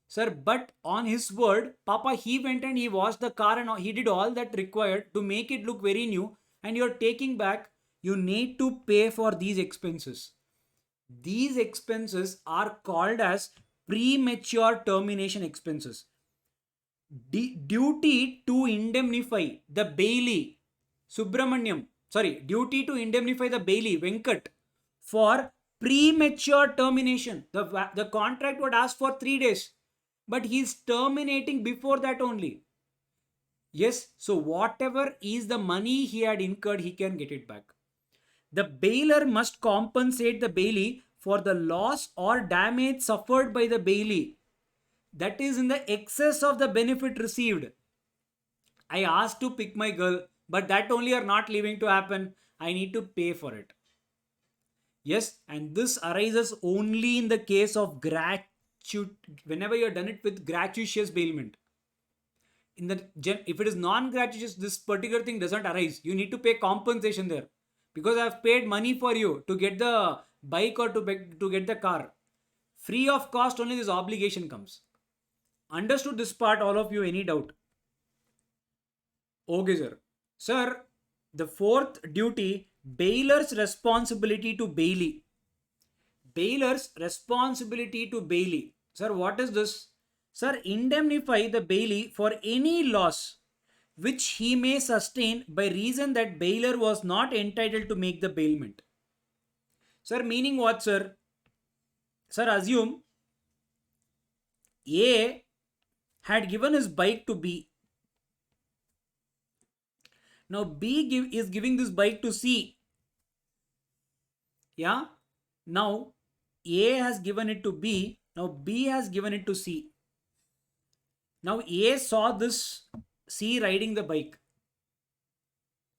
Sir, but on his word, Papa, he went and he washed the car and he did all that required to make it look very new, and you're taking back, you need to pay for these expenses. These expenses are called as premature termination expenses. Duty to indemnify the bailee, duty to indemnify the bailee, Venkat, for premature termination. The contract would ask for 3 days, but he's terminating before that only. Yes, so whatever is the money he had incurred, he can get it back. The bailer must compensate the bailee for the loss or damage suffered by the bailee. That is in the excess of the benefit received. I asked to pick my girl, but that only are not leaving to happen. I need to pay for it. Yes, and this arises only in the case of whenever you have done it with gratuitous bailment. If it is non-gratuitous, this particular thing doesn't arise. You need to pay compensation there because I have paid money for you to get the bike or to get the car. Free of cost only this obligation comes. Understood this part, all of you? Any doubt? Okay, sir. Sir, the fourth duty, bailer's responsibility to bailee. Bailer's responsibility to bailee. Sir, what is this? Sir, indemnify the bailee for any loss which he may sustain by reason that bailer was not entitled to make the bailment. Sir, meaning what, sir? Sir, assume A had given his bike to B. Now B is giving this bike to C. Yeah. Now A has given it to B. Now B has given it to C. Now A saw this C riding the bike.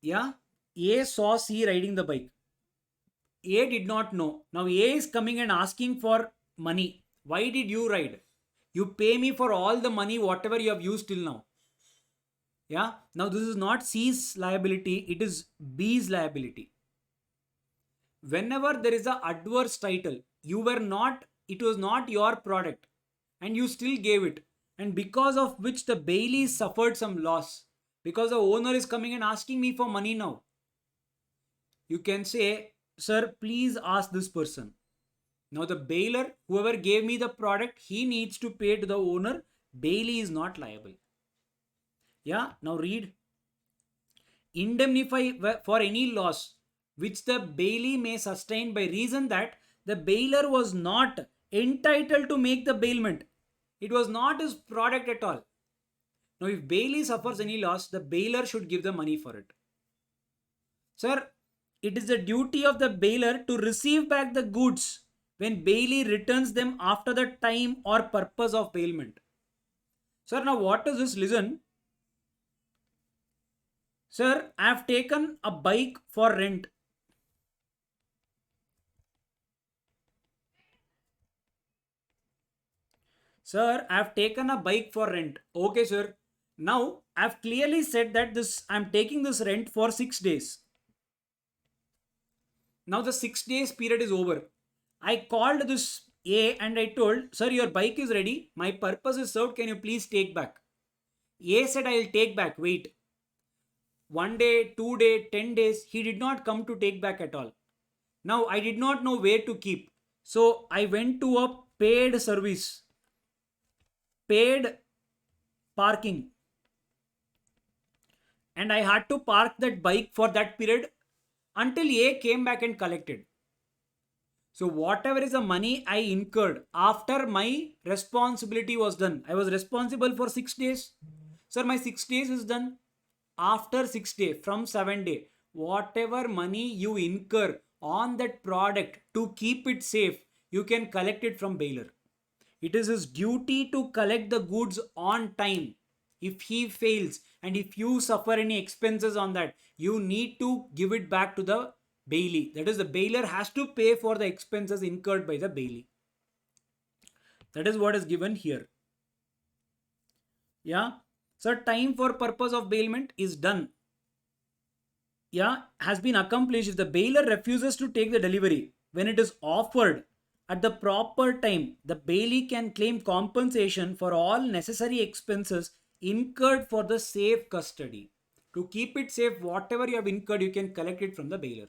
Yeah. A saw C riding the bike. A did not know. Now A is coming and asking for money. Why did you ride? You pay me for all the money, whatever you have used till now. Yeah. Now this is not C's liability, it is B's liability. Whenever there is a adverse title, it was not your product and you still gave it. And because of which the Bailey suffered some loss. Because the owner is coming and asking me for money now. You can say, sir, please ask this person. Now the bailer, whoever gave me the product, he needs to pay to the owner. Bailey is not liable. Yeah, now read. Indemnify for any loss which the bailee may sustain by reason that the bailer was not entitled to make the bailment. It was not his product at all. Now if bailee suffers any loss, the bailer should give the money for it. Sir, it is the duty of the bailer to receive back the goods when bailee returns them after the time or purpose of bailment. Sir, now what is this? Listen. Sir, I have taken a bike for rent. Sir, I have taken a bike for rent. Okay, sir. Now, I have clearly said that I am taking this rent for 6 days. Now the 6 days period is over. I called this A and I told, sir, your bike is ready. My purpose is served. Can you please take back? A said, I will take back. Wait. 1 day, 2 day, 10 days. He did not come to take back at all. Now I did not know where to keep. So I went to a paid service. Paid parking. And I had to park that bike for that period until A came back and collected. So whatever is the money I incurred after my responsibility was done. I was responsible for 6 days. Sir, my 6 days is done. After 6 days, from 7 day, whatever money you incur on that product to keep it safe, you can collect it from bailer. It is his duty to collect the goods on time. If he fails and if you suffer any expenses on that, you need to give it back to the bailee. That is, the bailer has to pay for the expenses incurred by the bailee. That is what is given here. Yeah. So time for purpose of bailment is done. Yeah, has been accomplished if the bailer refuses to take the delivery when it is offered at the proper time. The bailee can claim compensation for all necessary expenses incurred for the safe custody. To keep it safe, whatever you have incurred, you can collect it from the bailer.